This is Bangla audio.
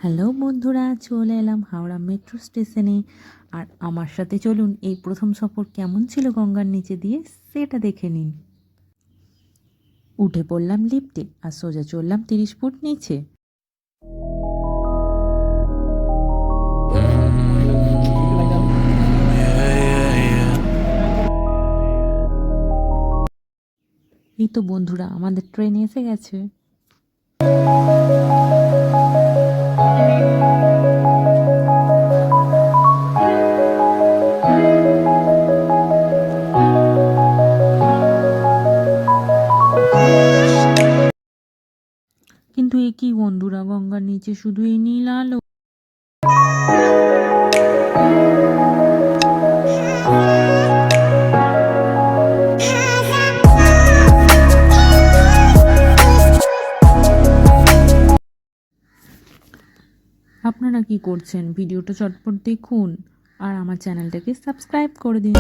হ্যালো বন্ধুরা, চলে এলাম হাওড়া মেট্রো স্টেশনে। আর আমার সাথে চলুন এই প্রথম সফর কেমন ছিল গঙ্গার নিচে দিয়ে সেটা দেখে নিন। উঠে পড়লাম লিফটে আর সোজা চললাম 30 ফুট নিচে। এই তো বন্ধুরা, আমাদের ট্রেন এসে গেছে। কিন্তু এ কি বন্ধুরা, গঙ্গার নিচে শুধু এই নীল আলো। আপনারা কি করছেন? ভিডিওটা চটপট দেখুন আর আমার চ্যানেলটাকে সাবস্ক্রাইব করে দিন।